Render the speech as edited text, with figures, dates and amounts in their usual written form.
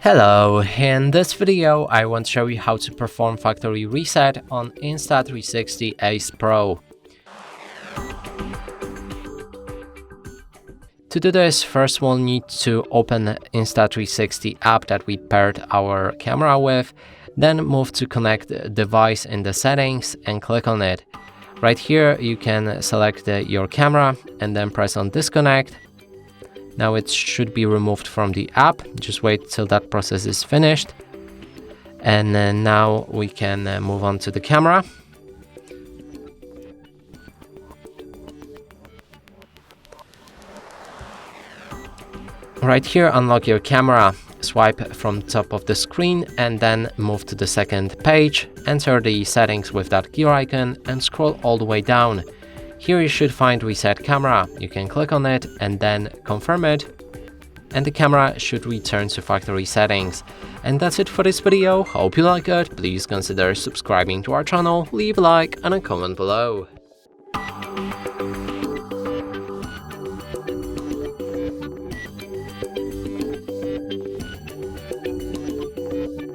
Hello, in this video I want to show you how to perform factory reset on Insta360 Ace Pro. To do this, first we'll need to open the Insta360 app that we paired our camera with, then move to connect the device in the settings and click on it. Right here you can select your camera and then press on disconnect. Now it should be removed from the app. Just wait till that process is finished. And then now we can move on to the camera. Right here, unlock your camera. Swipe from the top of the screen and then move to the second page. Enter the settings with that gear icon and scroll all the way down. Here you should find Reset Camera. You can click on it and then confirm it, and the camera should return to factory settings. And that's it for this video. Hope you like it. Please consider subscribing to our channel, leave a like and a comment below.